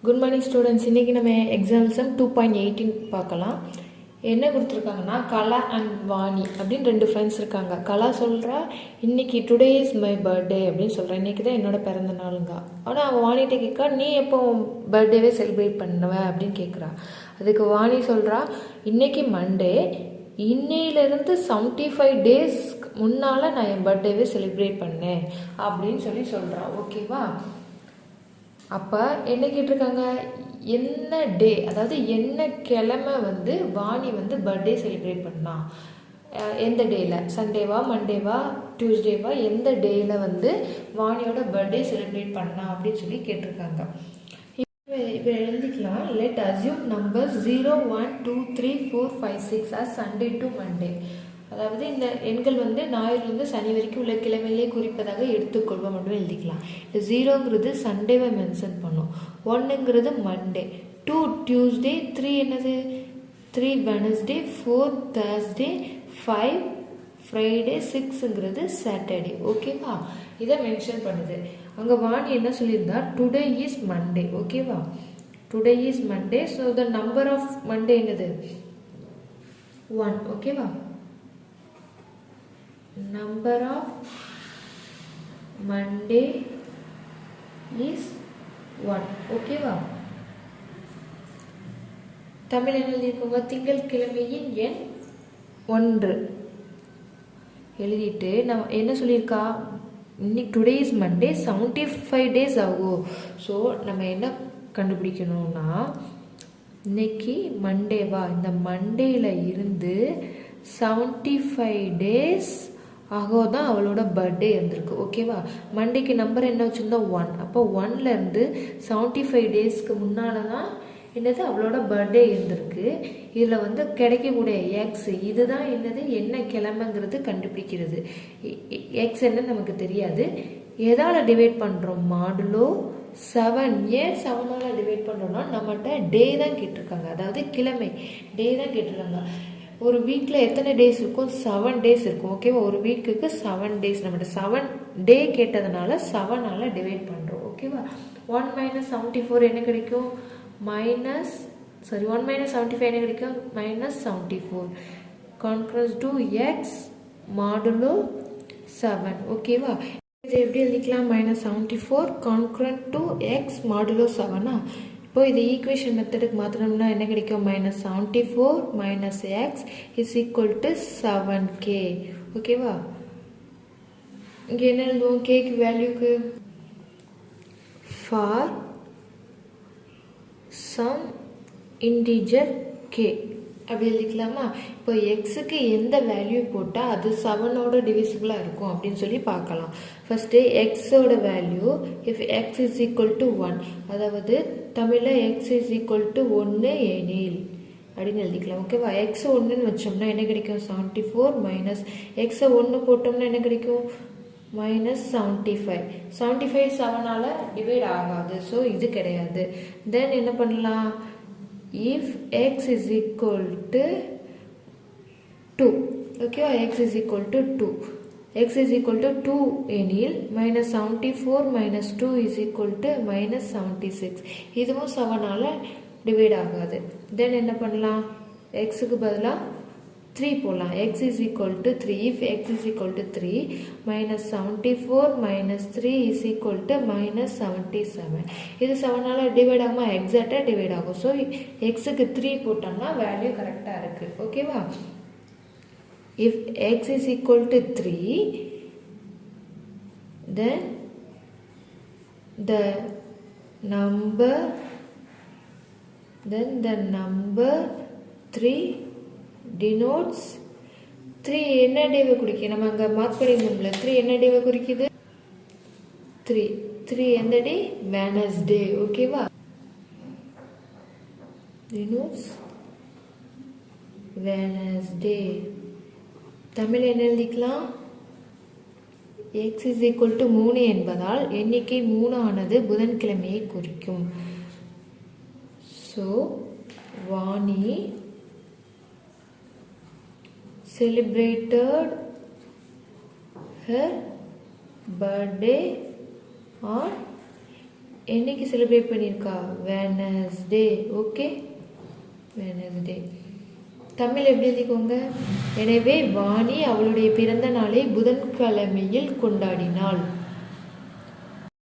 Good morning students. இன்றைக்கி நம்ம exam some 2.18 பார்க்கலாம். என்ன கொடுத்துருக்காங்கன்னா, கலா அண்ட் வாணி அப்படின்னு ரெண்டு ஃப்ரெண்ட்ஸ் இருக்காங்க. கலா சொல்கிறா இன்றைக்கி டுடே இஸ் மை பர்த்டே அப்படின்னு சொல்கிறேன், இன்றைக்கி தான் என்னோட பிறந்த நாளுங்க. ஆனால் அவன் வாணிகிட்ட கேட்கா, நீ எப்போ பர்த்டேவே செலிப்ரேட் பண்ணுவ அப்படின்னு கேட்குறா. அதுக்கு வாணி சொல்கிறா, இன்றைக்கி மண்டே, இன்னையிலேருந்து 75 days முன்னால் நான் என் பர்த்டேவே செலிப்ரேட் பண்ணேன் அப்படின்னு சொல்கிறான். ஓகேவா? அப்போ என்ன கேட்டிருக்காங்க, என்ன டே, அதாவது என்ன கிழமை வாணி பர்த்டே செலிப்ரேட் பண்ணா, எந்த டேயில், சண்டேவா மண்டேவா டியூஸ்டேவா, எந்த டேயில் வாணியோட பர்த்டே செலிப்ரேட் பண்ணா அப்படின்னு சொல்லி கேட்டிருக்காங்க. இப்போ எழுதிக்கலாம். Let assume numbers 0, 1, 2, 3, 4, 5, 6 as Sunday to Monday. அதாவது இந்த எண்கள் ஞாயிறுலேருந்து சனி வரைக்கும் உள்ள கிழமையிலே குறிப்பதாக எடுத்துக்கொள்வோம் அப்படின்னு எழுதிக்கலாம். இந்த 0ங்கிறது சண்டேவை மென்ஷன் பண்ணும், 1ங்கிறது மண்டே, 2 டியூஸ்டே, 3 என்னது 3 வெனஸ்டே, 4 தேர்ஸ்டே, 5 ஃப்ரைடே, 6ங்கிறது சாட்டர்டே. ஓகேவா? இதை மென்ஷன் பண்ணுது. அங்கே வாணி என்ன சொல்லியிருந்தா, டுடே இஸ் மண்டே. ஓகேவா? Today is Monday. So the number of Monday என்னது 1. ஓகேவா? number of Monday is 1. ஓகேவா? தமிழ் என்ன எழுதியிருக்கோங்க, திங்கள் கிழமையின் எண் 1 எழுதிட்டு நம்ம என்ன சொல்லியிருக்கா, இன்னைக்கு டுடே இஸ் மண்டே, 75 days ஆகும். ஸோ நம்ம என்ன கண்டுபிடிக்கணும்னா, இன்னைக்கு மண்டேவா, இந்த மண்டேல இருந்து 75 days ஆகோதான் அவளோட பர்த்டே இருந்திருக்கு. ஓகேவா? மண்டேக்கு நம்பர் என்ன வச்சுருந்தா 1. அப்போ 1லேருந்து 75 daysக்கு முன்னால் தான் என்னது அவளோட பர்த்டே இருந்திருக்கு. இதில் கிடைக்கக்கூடிய எக்ஸ் இதுதான் என்னது, என்ன கிழமைங்கிறது கண்டுபிடிக்கிறது. எக்ஸ் என்னன்னு நமக்கு தெரியாது. எதால் டிவைட் பண்ணுறோம், மாடுலோ 7. ஏன் 7ஆல் டிவைட் பண்ணுறோம்னா, நம்மகிட்ட டே தான் கேட்டிருக்காங்க, அதாவது கிழமை டே தான் கேட்டிருக்காங்க. ஒரு வீக்கில் எத்தனை டேஸ் இருக்கும், 7 days இருக்கும். ஓகேவா? ஒரு வீக்குக்கு 7 days. நம்மகிட்ட 7 day கேட்டதுனால 7ஆல் டிவைட் பண்ணுறோம். ஓகேவா? 1 - 74 என்ன கிடைக்கும், 1 - 75 என்ன கிடைக்கும், -74. கான்க்ரஸ் டு எக்ஸ் மாடுலோ 7. ஓகேவா? இதை எப்படி எழுதிக்கலாம், -74 கான்க்ரண்ட் டு எக்ஸ் மாடுலோ 7. இப்போ இது ஈக்குவேஷன் மெத்தடுக்கு மாற்றணும்னா என்ன கிடைக்கும், -74 - x is equal to 7k. ஓகேவா? இங்கே என்ன எழுதுவோம், கேக்கு வேல்யூக்கு ஃபார் சம் இன்டிஜர் k அப்படி எழுதிக்கலாமா? இப்போ எக்ஸுக்கு எந்த வேல்யூ போட்டால் அது 7ஓட டிவிசிபிளாக இருக்கும் அப்படின்னு சொல்லி பார்க்கலாம். ஃபஸ்ட்டு எக்ஸோட value, if X is equal to 1, அதாவது தமிழில் எக்ஸ் இஸ் ஈக்குவல் டு 1 எனில் அப்படின்னு எழுதிக்கலாம். ஓகேவா? எக்ஸ் 1ன்னு வச்சோம்னா என்ன கிடைக்கும், 74 எக்ஸை 1 போட்டோம்னா என்ன கிடைக்கும், -75. 75 7ஆல் டிவைட் ஆகாது, ஸோ இது கிடையாது. தென் என்ன பண்ணலாம், if x is equal to 2. ஓகேவா? x is equal to 2. x is equal to 2 எனில் -74 - 2 is equal to -76. இதுவும் 7ஆல் டிவைட் ஆகாது. தென் என்ன பண்ணலாம், எக்ஸுக்கு பதிலாக 3 போடலாம். x is equal to 3. if x is equal to 3, -74 - 3 is equal to -77. இது 7ஆல் டிவைட் ஆகுமா, எக்ஸாக்டாக டிவைட் ஆகும். ஸோ எக்ஸுக்கு 3 போட்டோம்னா வேல்யூ கரெக்டாக இருக்குது. ஓகேவா? if x is equal to 3, then the number 3 denotes 3 என்ன டேவை குறிக்குது, நம்ம அங்கே மார்க் பண்ணியிருந்தோம்ல, 3 என்ன டேவை குறிக்குது, 3 எந்த டே, வெனஸ்டே. ஓகேவா? denotes Wednesday. தமிழ் என்ன எழுதிக்கலாம், x is equal to 3 என்பதால் எண்ணிக்கை 3 ஆனது புதன்கிழமையை குறிக்கும். So Vani celebrated her birthday on என்னைக்கு செலிப்ரேட் பண்ணியிருக்கா? வெனஸ்டே. Okay, Wednesday. தமிழ் எப்படி எழுதிக்கோங்க? எனவே வாணி அவளுடைய பிறந்த நாளை புதன்கிழமையில் கொண்டாடினாள்.